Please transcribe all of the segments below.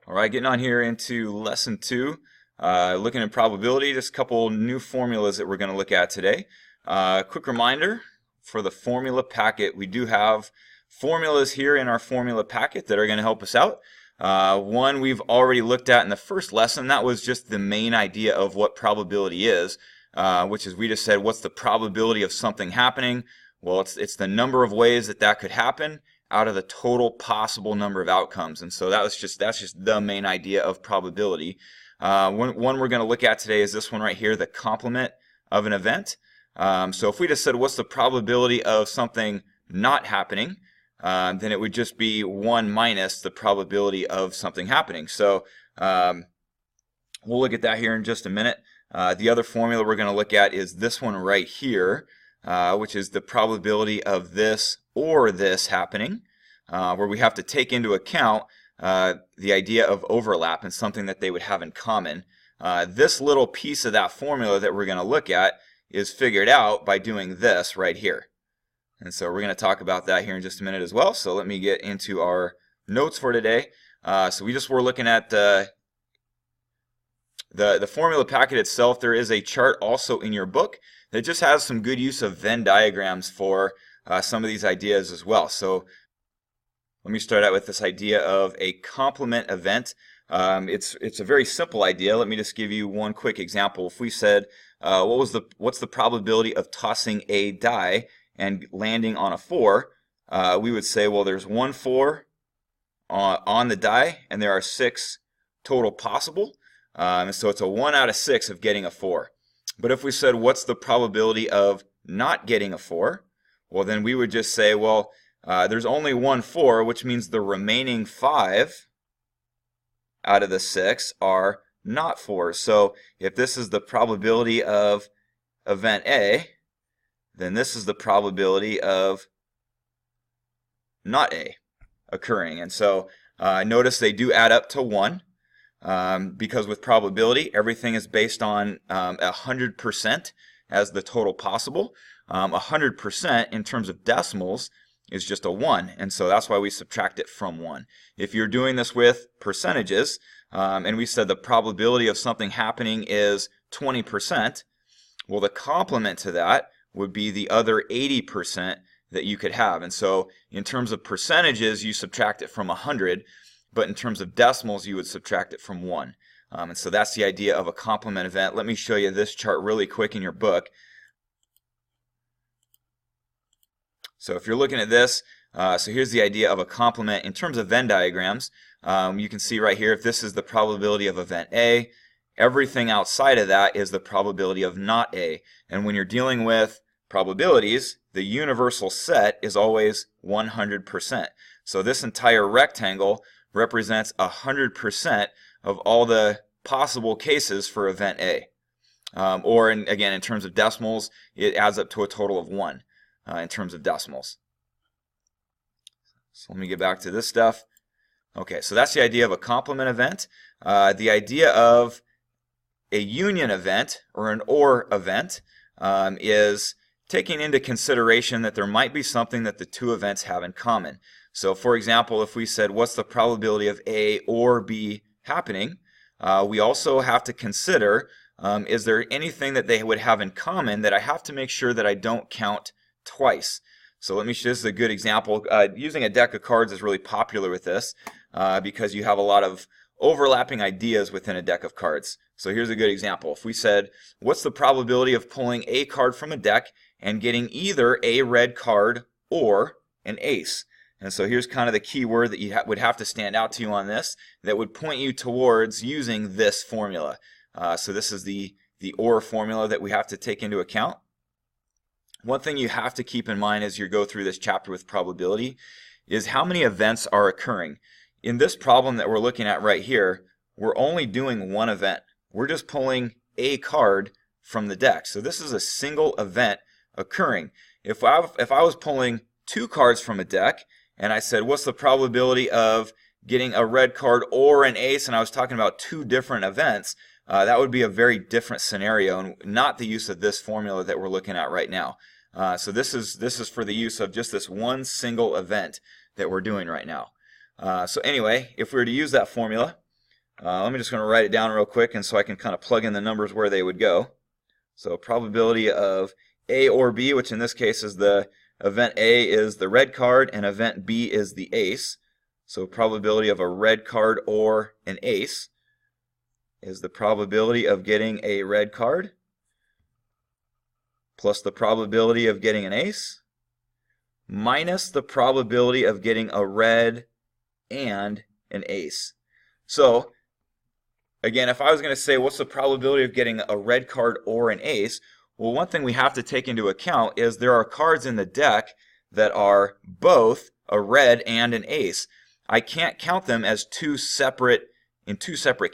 All right, getting on here into lesson 2, looking at probability, just a couple new formulas that we're going to look at today. Quick reminder, for the formula packet, we do have formulas here in our formula packet that are going to help us out. One we've already looked at in the first lesson. That was just the main idea of what probability is, which is we just said what's the probability of something happening. Well, it's the number of ways that could happen out of the total possible number of outcomes. And so that's just the main idea of probability. One we're going to look at today is this one right here, the complement of an event. So if we just said what's the probability of something not happening, then it would just be 1 minus the probability of something happening. So we'll look at that here in just a minute. The other formula we're going to look at is this one right here, which is the probability of this or this happening, where we have to take into account the idea of overlap and something that they would have in common. This little piece of that formula that we're going to look at is figured out by doing this right here. And so we're going to talk about that here in just a minute as well. So let me get into our notes for today. So we just were looking at the formula packet itself. There is a chart also in your book that just has some good use of Venn diagrams for some of these ideas as well. So let me start out with this idea of a complement event. It's a very simple idea. Let me just give you one quick example. If we said, what's the probability of tossing a die and landing on a 4? We would say, well, there's 1 4 on the die, and there are 6 total possible. And so it's a 1 out of 6 of getting a 4. But if we said, what's the probability of not getting a 4? Well, then we would just say, well, there's only 1 4, which means the remaining 5 out of the 6 are not 4s. So if this is the probability of event A, then this is the probability of not A occurring. And so notice they do add up to 1. Because with probability, everything is based on 100% as the total possible. 100% in terms of decimals is just a 1, and so that's why we subtract it from 1. If you're doing this with percentages, and we said the probability of something happening is 20%, well, the complement to that would be the other 80% that you could have. And so in terms of percentages, you subtract it from 100, but in terms of decimals, you would subtract it from 1. And so that's the idea of a complement event. Let me show you this chart really quick in your book. So if you're looking at this, so here's the idea of a complement in terms of Venn diagrams. You can see right here, if this is the probability of event A, everything outside of that is the probability of not A. And when you're dealing with probabilities, the universal set is always 100%. So this entire rectangle represents 100% of all the possible cases for event A. Again, in terms of decimals, it adds up to a total of 1 in terms of decimals. So let me get back to this stuff. Okay, so that's the idea of a complement event. The idea of a union event or an OR event is taking into consideration that there might be something that the two events have in common. So for example, if we said what's the probability of A or B happening, we also have to consider is there anything that they would have in common that I have to make sure that I don't count twice. So let me show this is a good example. Using a deck of cards is really popular with this because you have a lot of overlapping ideas within a deck of cards. So here's a good example. If we said what's the probability of pulling a card from a deck and getting either a red card or an ace? And so here's kind of the key word that you would have to stand out to you on this that would point you towards using this formula. So this is the OR formula that we have to take into account. One thing you have to keep in mind as you go through this chapter with probability is how many events are occurring. In this problem that we're looking at right here, we're only doing one event. We're just pulling a card from the deck. So this is a single event occurring. If I was pulling 2 cards from a deck, and I said, what's the probability of getting a red card or an ace, and I was talking about 2 different events, that would be a very different scenario and not the use of this formula that we're looking at right now. So this is for the use of just this one single event that we're doing right now. So anyway, if we were to use that formula, Let me just going to write it down real quick, and so I can kind of plug in the numbers where they would go. So probability of A or B, which in this case is the event A is the red card and event B is the ace. So probability of a red card or an ace is the probability of getting a red card plus the probability of getting an ace minus the probability of getting a red and an ace. So again, if I was going to say what's the probability of getting a red card or an ace, well, one thing we have to take into account is there are cards in the deck that are both a red and an ace. I can't count them as two separate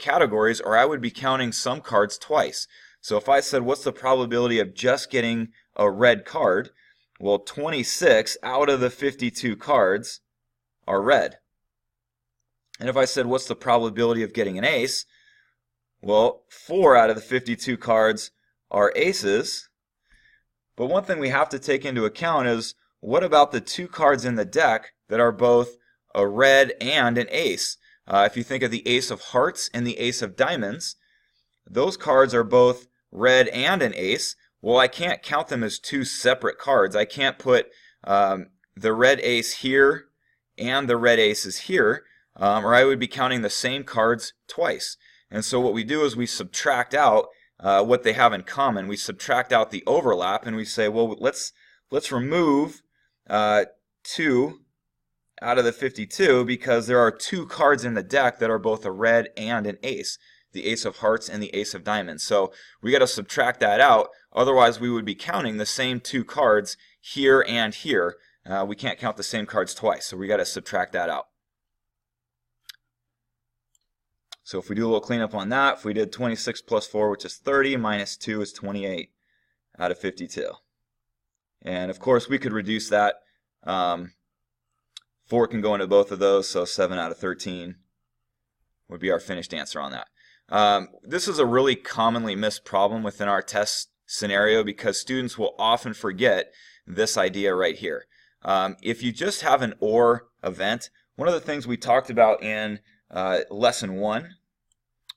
categories, or I would be counting some cards twice. So if I said what's the probability of just getting a red card, well, 26 out of the 52 cards are red. And if I said what's the probability of getting an ace, well, 4 out of the 52 cards are aces. But one thing we have to take into account is what about the 2 cards in the deck that are both a red and an ace? If you think of the ace of hearts and the ace of diamonds, those cards are both red and an ace. Well, I can't count them as 2 separate cards. I can't put the red ace here and the red ace is here, or I would be counting the same cards twice. And so what we do is we subtract out what they have in common. We subtract out the overlap, and we say, well, let's remove 2 out of the 52 because there are 2 cards in the deck that are both a red and an ace, the ace of hearts and the ace of diamonds. So we got to subtract that out, otherwise we would be counting the same 2 cards here and here. We can't count the same cards twice, so we got to subtract that out. So if we do a little cleanup on that, if we did 26 plus 4, which is 30, minus 2 is 28 out of 52. And of course we could reduce that. 4 can go into both of those, so 7 out of 13 would be our finished answer on that. This is a really commonly missed problem within our test scenario because students will often forget this idea right here. If you just have an OR event, one of the things we talked about in lesson 1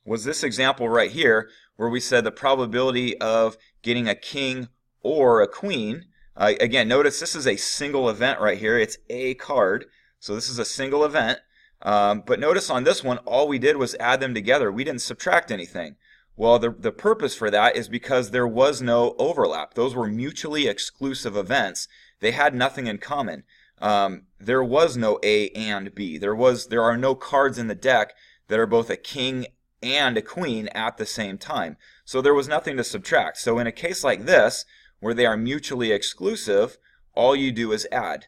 was this example right here where we said the probability of getting a king or a queen. Again, notice this is a single event right here. It's a card, so this is a single event. But notice on this one, all we did was add them together. We didn't subtract anything. Well, the purpose for that is because there was no overlap. Those were mutually exclusive events. They had nothing in common. There was no A and B. There are no cards in the deck that are both a king and a queen at the same time. So there was nothing to subtract. So in a case like this, where they are mutually exclusive, all you do is add,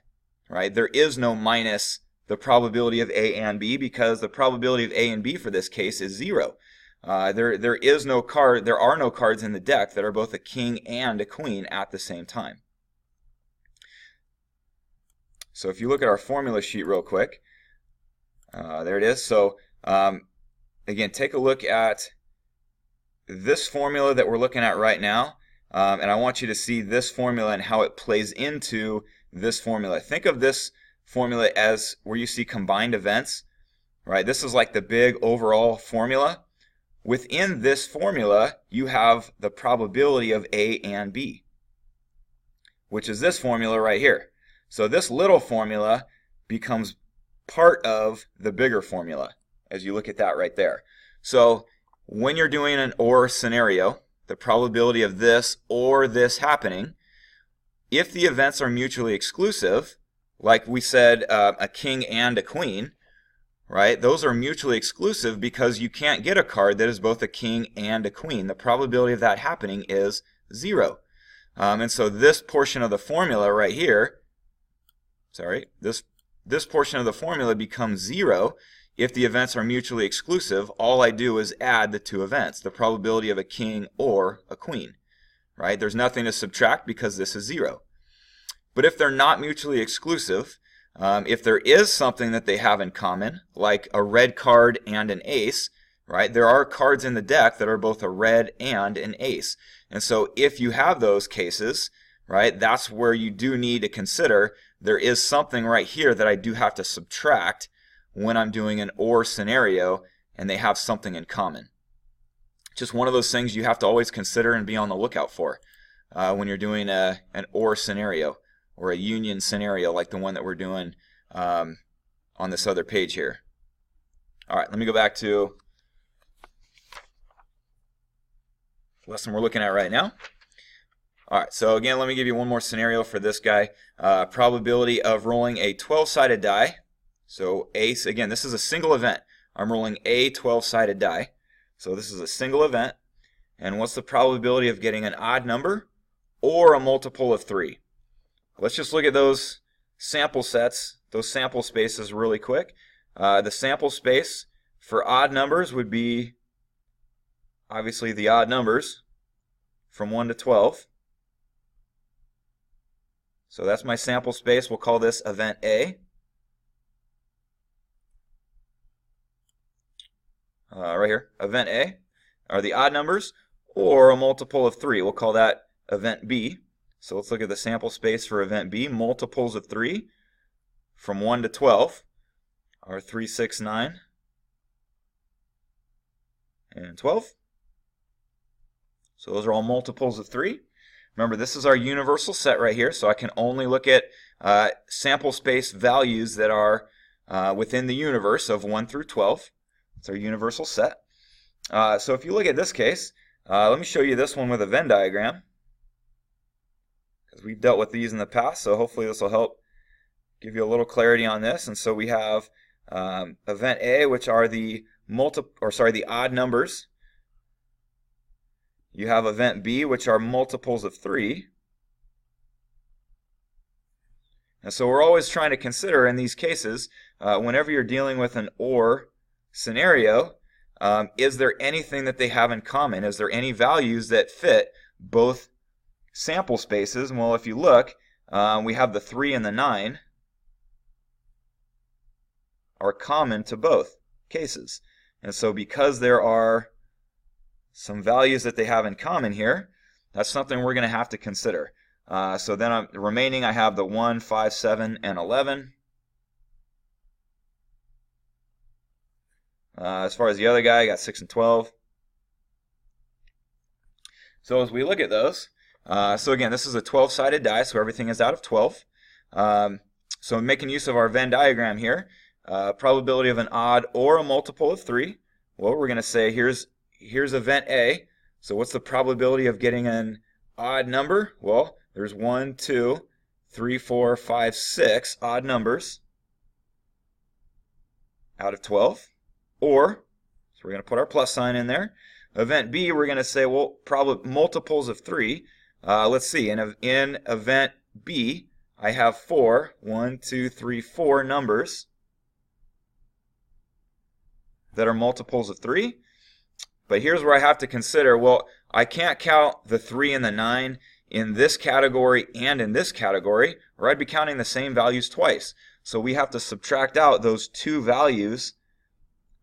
right? There is no minus the probability of A and B because the probability of A and B for this case is 0. There are no cards in the deck that are both a king and a queen at the same time. So if you look at our formula sheet real quick, there it is. So again, take a look at this formula that we're looking at right now, and I want you to see this formula and how it plays into this formula. Think of this formula as where you see combined events, right? This is like the big overall formula. Within this formula, you have the probability of A and B, which is this formula right here. So this little formula becomes part of the bigger formula as you look at that right there. So when you're doing an OR scenario, the probability of this or this happening, if the events are mutually exclusive, like we said, a king and a queen, right? Those are mutually exclusive because you can't get a card that is both a king and a queen. The probability of that happening is 0. And so this portion of the formula right here, this portion of the formula becomes 0 if the events are mutually exclusive. All I do is add the 2 events, the probability of a king or a queen, right? There's nothing to subtract because this is 0. But if they're not mutually exclusive, if there is something that they have in common, like a red card and an ace, right? There are cards in the deck that are both a red and an ace. And so if you have those cases, right, that's where you do need to consider there is something right here that I do have to subtract when I'm doing an OR scenario, and they have something in common. Just one of those things you have to always consider and be on the lookout for when you're doing an OR scenario or a union scenario like the one that we're doing on this other page here. All right, let me go back to the lesson we're looking at right now. All right, so again, let me give you one more scenario for this guy. Probability of rolling a 12-sided die. So again, this is a single event. I'm rolling a 12-sided die. So this is a single event. And what's the probability of getting an odd number or a multiple of 3? Let's just look at those sample sets, those sample spaces really quick. The sample space for odd numbers would be obviously the odd numbers from 1 to 12. So that's my sample space. We'll call this event A. Right here, event A are the odd numbers or a multiple of 3. We'll call that event B. So let's look at the sample space for event B. Multiples of 3 from 1 to 12 are 3, 6, 9, and 12. So those are all multiples of 3. Remember, this is our universal set right here, so I can only look at sample space values that are within the universe of 1 through 12. It's our universal set. So if you look at this case, let me show you this one with a Venn diagram, because we've dealt with these in the past, so hopefully this will help give you a little clarity on this. And so we have event A, which are the odd numbers. You have event B, which are multiples of 3. And so we're always trying to consider in these cases, whenever you're dealing with an OR scenario, is there anything that they have in common? Is there any values that fit both sample spaces? Well, if you look, we have the 3 and the 9 are common to both cases. And so because there are some values that they have in common here, that's something we're going to have to consider. So then remaining, I have the 1, 5, 7, and 11. As far as the other guy, I got 6 and 12. So as we look at those, so again, this is a 12-sided die, so everything is out of 12. So making use of our Venn diagram here, probability of an odd or a multiple of 3. Well, we're going to say here's event A. So what's the probability of getting an odd number? Well, there's 1, 2, 3, 4, 5, 6 odd numbers out of 12. Or, so we're going to put our plus sign in there. Event B, we're going to say, well, probably multiples of 3. Let's see. In event B, I have 4, 1, 2, 3, 4 numbers that are multiples of 3. But here's where I have to consider, well, I can't count the 3 and the 9 in this category and in this category, or I'd be counting the same values twice. So we have to subtract out those two values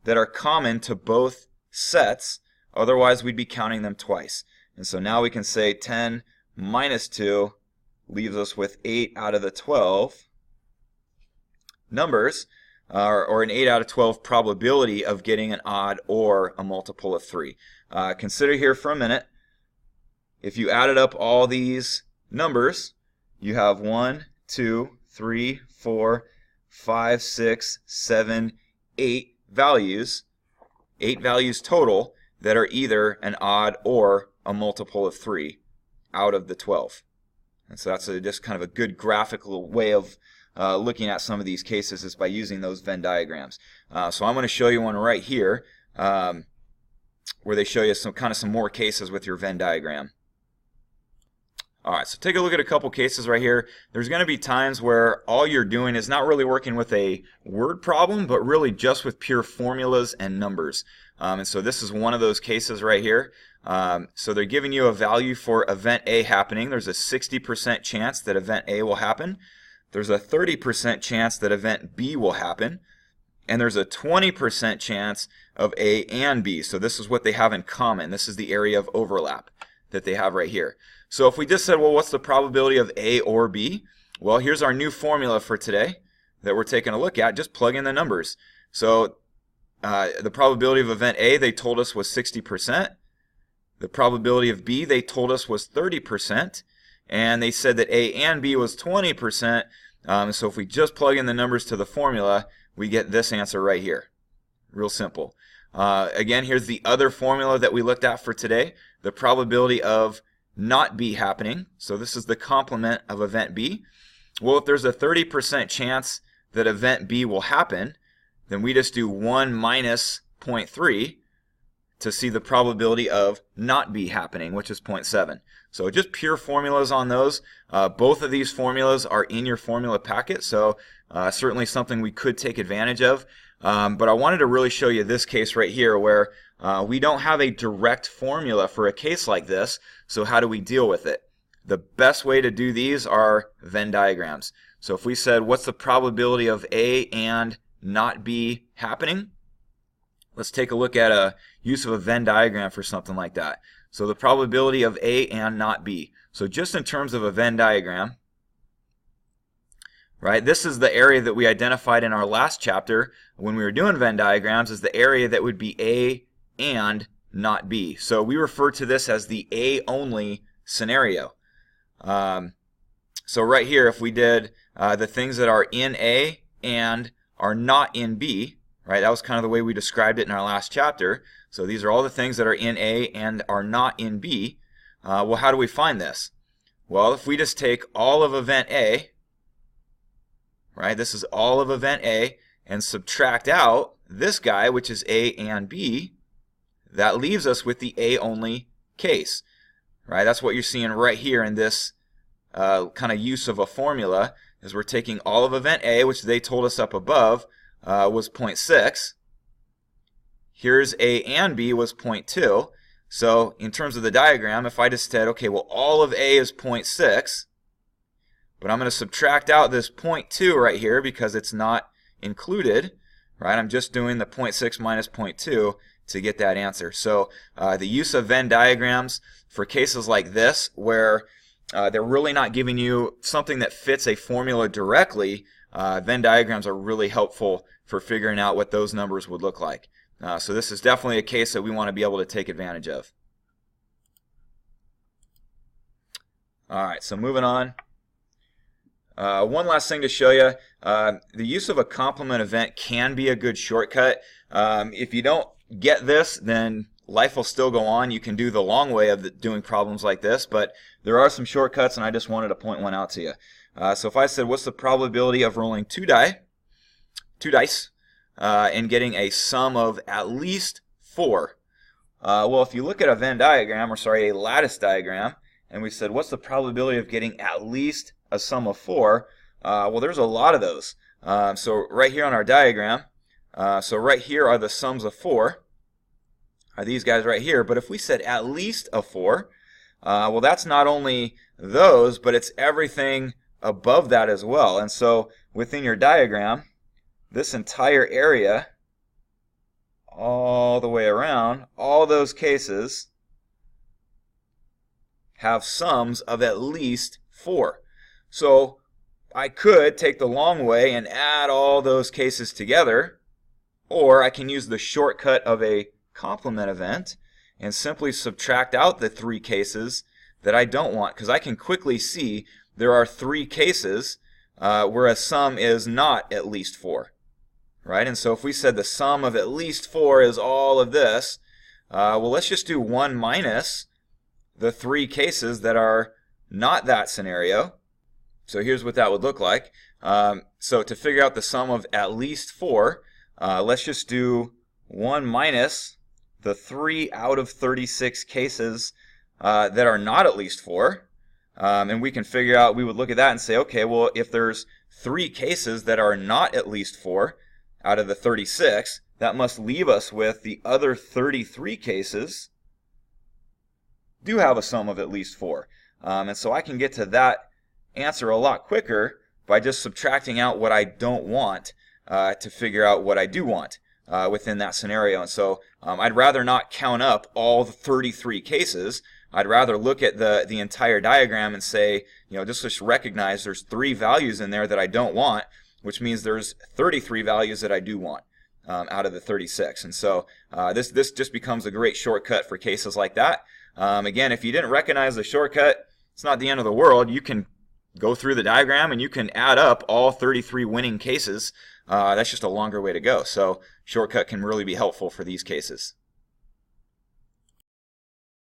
that are common to both sets, otherwise we'd be counting them twice. And so now we can say 10 minus 2 leaves us with 8 out of the 12 numbers, or an 8 out of 12 probability of getting an odd or a multiple of 3. Consider here for a minute, if you added up all these numbers, you have 1, 2, 3, 4, 5, 6, 7, 8 values, 8 values total that are either an odd or a multiple of 3 out of the 12. And so that's just kind of a good graphical way of looking at some of these cases is by using those Venn diagrams. So I'm going to show you one right here where they show you some more cases with your Venn diagram. Alright, so take a look at a couple cases right here. There's going to be times where all you're doing is not really working with a word problem, but really just with pure formulas and numbers. And so this is one of those cases right here. So they're giving you a value for event A happening. There's a 60% chance that event A will happen. There's a 30% chance that event B will happen. And there's a 20% chance of A and B. So this is what they have in common. This is the area of overlap that they have right here. So if we just said, well, what's the probability of A or B? Well, here's our new formula for today that we're taking a look at. Just plug in the numbers. So the probability of event A, they told us was 60%. The probability of B, they told us was 30%. And they said that A and B was 20%. So if we just plug in the numbers to the formula, we get this answer right here. Real simple. Again, here's the other formula that we looked at for today. The probability of not B happening. So this is the complement of event B. Well, if there's a 30% chance that event B will happen, then we just do 1 minus 0.3 to see the probability of not B happening, which is 0.7. So just pure formulas on those. Both of these formulas are in your formula packet, so certainly something we could take advantage of. But I wanted to really show you this case right here where we don't have a direct formula for a case like this, so how do we deal with it? The best way to do these are Venn diagrams. So if we said, what's the probability of A and not B happening? Let's take a look at a use of a Venn diagram for something like that. So the probability of A and not B. So just in terms of a Venn diagram, right, this is the area that we identified in our last chapter when we were doing Venn diagrams is the area that would be A and not B. So we refer to this as the A only scenario. So right here, if we did the things that are in A and are not in B, right, that was kind of the way we described it in our last chapter. So these are all the things that are in A and are not in B. Well, how do we find this? Well, if we just take all of event A, right, this is all of event A, and subtract out this guy, which is A and B, that leaves us with the A only case, right? That's what you're seeing right here in this kind of use of a formula, is we're taking all of event A, which they told us up above was 0.6. Here's A and B was 0.2. So in terms of the diagram, if I just said, okay, well, all of A is 0.6, but I'm going to subtract out this 0.2 right here because it's not included, right? I'm just doing the 0.6 minus 0.2 to get that answer. So the use of Venn diagrams for cases like this where they're really not giving you something that fits a formula directly, Venn diagrams are really helpful for figuring out what those numbers would look like. So this is definitely a case that we want to be able to take advantage of. Alright, so moving on. One last thing to show you. The use of a complement event can be a good shortcut. If you don't get this, then life will still go on. You can do the long way of doing problems like this, but there are some shortcuts, and I just wanted to point one out to you. So if I said, what's the probability of rolling two dice, and getting a sum of at least 4? Well, if you look at a Venn diagram, or sorry, a lattice diagram, and we said, what's the probability of getting at least a sum of 4? Well, there's a lot of those. So right here on our diagram, so right here are the sums of 4, are these guys right here. But if we said at least a 4, well, that's not only those, but it's everything above that as well. And so within your diagram, this entire area, all the way around, all those cases have sums of at least 4. So I could take the long way and add all those cases together, or I can use the shortcut of a complement event and simply subtract out the 3 cases that I don't want, because I can quickly see there are 3 cases where a sum is not at least 4. Right? And so if we said the sum of at least 4 is all of this, well, let's just do 1 minus the 3 cases that are not that scenario. So here's what that would look like. So to figure out the sum of at least 4, let's just do 1 minus the 3 out of 36 cases that are not at least 4. And we can figure out, we would look at that and say, okay, well, if there's 3 cases that are not at least 4 out of the 36, that must leave us with the other 33 cases do have a sum of at least 4. And so I can get to that answer a lot quicker by just subtracting out what I don't want to figure out what I do want within that scenario. And so I'd rather not count up all the 33 cases. I'd rather look at the entire diagram and say, you know, just recognize there's 3 values in there that I don't want, which means there's 33 values that I do want. out of the 36. And so this just becomes a great shortcut for cases like that. Again, if you didn't recognize the shortcut, it's not the end of the world. You can go through the diagram and you can add up all 33 winning cases. That's just a longer way to go. So shortcut can really be helpful for these cases.